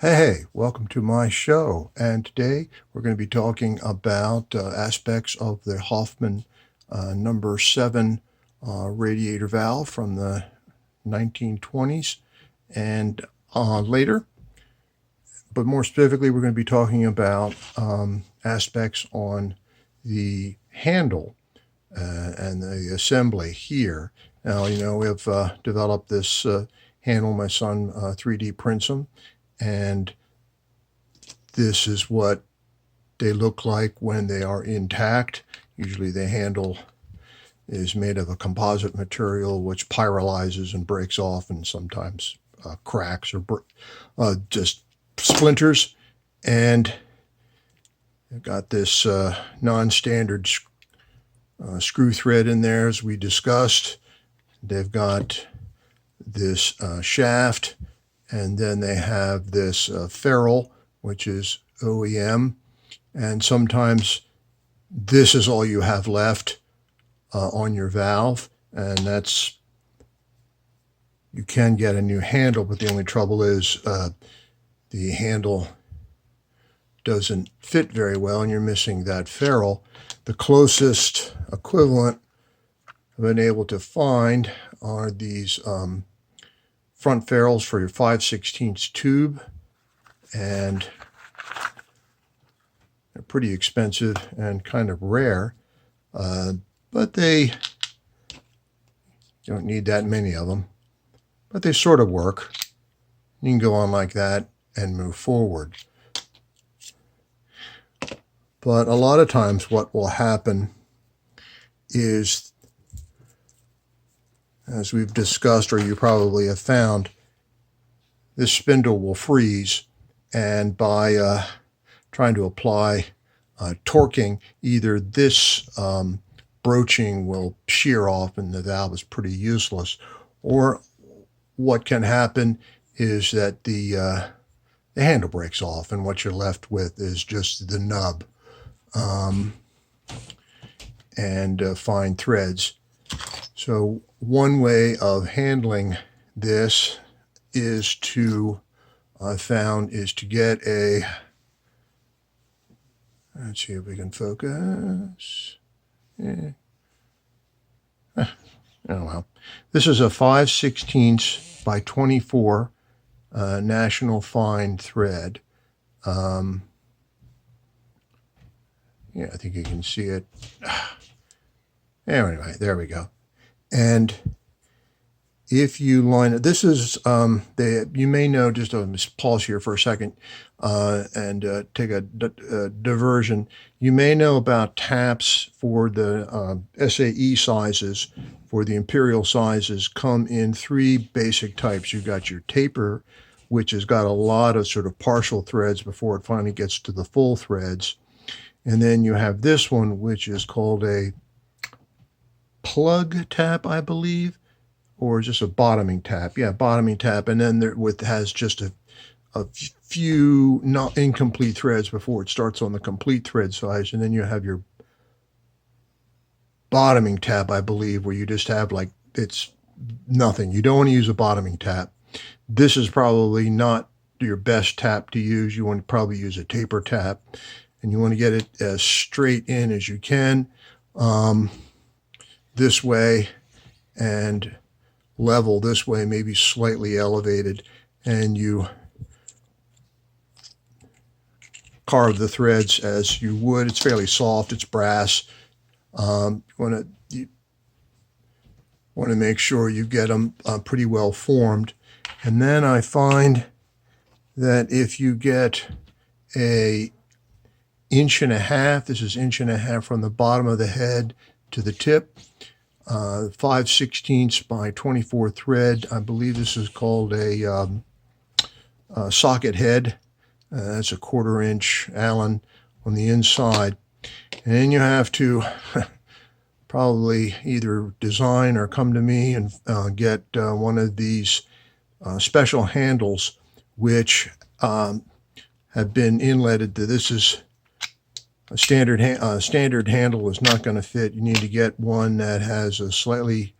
Hey, welcome to my show. And today we're going to be talking about aspects of the Hoffman number 7 radiator valve from the 1920s and later. But more specifically, we're going to be talking about aspects on the handle and the assembly here. Now, we've developed this handle. My son 3D prints them. And this is what they look like when they are intact. Usually the handle is made of a composite material which pyrolyzes and breaks off and sometimes cracks or just splinters. And I've got this non-standard screw thread in there, as we discussed. They've got this shaft, and then they have this ferrule, which is OEM. And sometimes this is all you have left on your valve. And that's, you can get a new handle, but the only trouble is the handle doesn't fit very well and you're missing that ferrule. The closest equivalent I've been able to find are these front ferrules for your 5/16 tube, and they're pretty expensive and kind of rare, but you don't need that many of them, but they sort of work. You can go on like that and move forward. But a lot of times what will happen is, as we've discussed, or you probably have found, this spindle will freeze, and by trying to apply torquing, either this broaching will shear off and the valve is pretty useless, or what can happen is that the handle breaks off and what you're left with is just the nub and fine threads. So one way of handling this is to, I found, is to get a, let's see if we can focus. Yeah. Oh well. This is a 5/16 by 24 national fine thread. Yeah, I think you can see it. Anyway, there we go. And if you line it, this is, you may know, just pause here for a second and take a diversion. You may know about taps for the SAE sizes, for the imperial sizes, come in 3 basic types. You've got your taper, which has got a lot of sort of partial threads before it finally gets to the full threads. And then you have this one, which is called a plug tap, I believe, or just a bottoming tap. Yeah, bottoming tap. And then has just a few not incomplete threads before it starts on the complete thread size. And then you have your bottoming tap, I believe, where you just have it's nothing. You don't want to use a bottoming tap. This is probably not your best tap to use. You want to probably use a taper tap, and you want to get it as straight in as you can this way, and level this way, maybe slightly elevated, and you carve the threads as you would. It's fairly soft, it's brass. You want to make sure you get them pretty well formed. And then I find that if you get a 1.5 inches, this is 1.5 inches from the bottom of the head to the tip, 5/16 by 24 thread. I believe this is called a socket head. That's a 1/4 inch Allen on the inside. And then you have to probably either design or come to me and get one of these special handles which have been inletted. This is a standard handle is not going to fit. You need to get one that has a slightly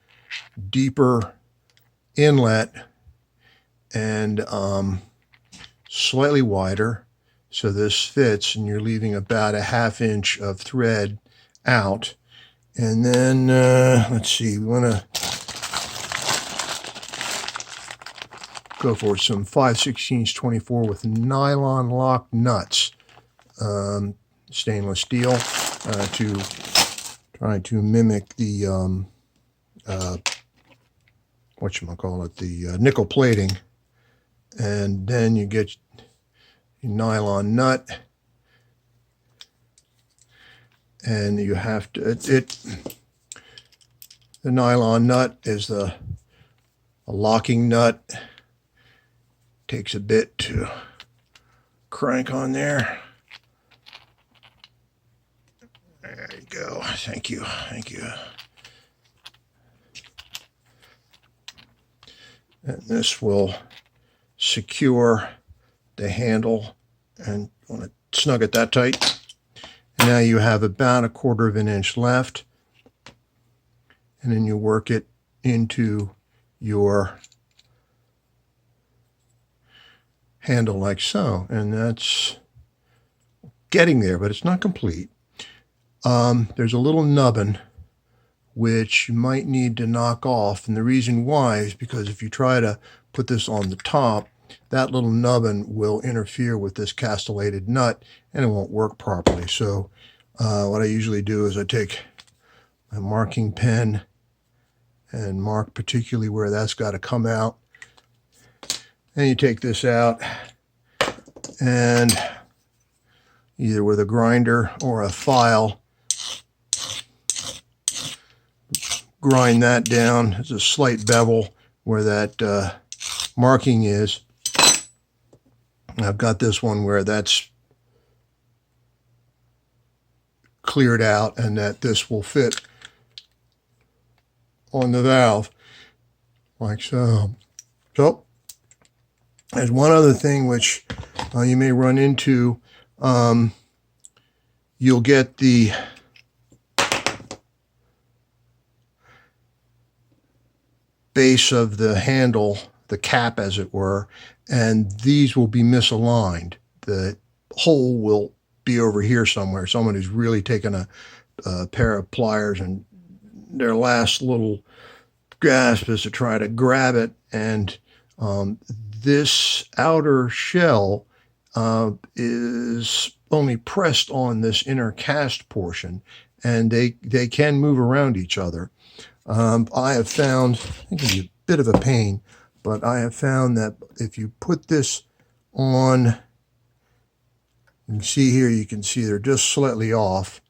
deeper inlet, and slightly wider, so this fits, and you're leaving about a 1/2 inch of thread out. And then, let's see, we want to go for some 5/16 24 with nylon lock nuts, stainless steel, to try to mimic the the nickel plating. And then you get your nylon nut, and you have to the nylon nut is a locking nut. Takes a bit to crank on there. There you go. Thank you. And this will secure the handle, and want to snug it that tight. And now you have about 1/4 of an inch left, and then you work it into your handle like so, and that's getting there, but it's not complete. There's a little nubbin which you might need to knock off, and the reason why is because if you try to put this on the top, that little nubbin will interfere with this castellated nut and it won't work properly. So what I usually do is I take my marking pen and mark particularly where that's got to come out. And you take this out, and either with a grinder or a file, grind that down. There's a slight bevel where that marking is. I've got this one where that's cleared out, and that this will fit on the valve like so. So there's one other thing which you may run into. You'll get the base of the handle, the cap as it were, and these will be misaligned. The hole will be over here somewhere. Someone who's really taken a pair of pliers, and their last little grasp is to try to grab it, and this outer shell is only pressed on this inner cast portion, and they can move around each other. I have found, it can be a bit of a pain, but I have found that if you put this on, you can see here, you can see they're just slightly off.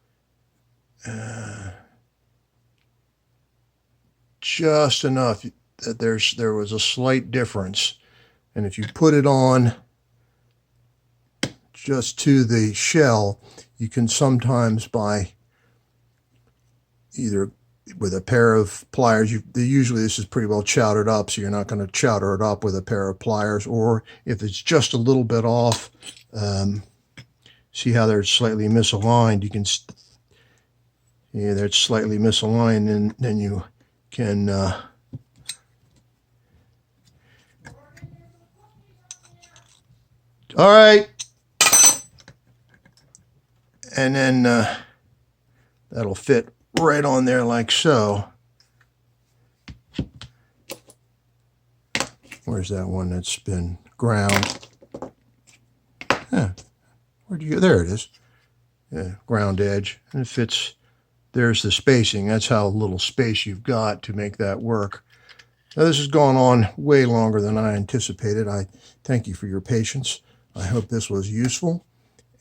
Just enough that there was a slight difference. And if you put it on just to the shell, you can sometimes, by either with a pair of pliers, usually this is pretty well chowdered up, so you're not going to chowder it up with a pair of pliers, or if it's just a little bit off, see how they're slightly misaligned. You can, yeah, they're slightly misaligned, and then you can all right, and then that'll fit right on there like so. Where's that one that's been ground? Yeah, where'd you go? There it is. Yeah, ground edge, and it fits. There's the spacing. That's how little space you've got to make that work. Now, this has gone on way longer than I anticipated. I thank you for your patience. I hope this was useful,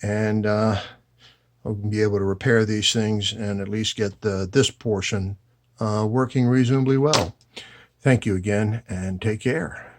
and I'll be able to repair these things and at least get this portion working reasonably well. Thank you again, and take care.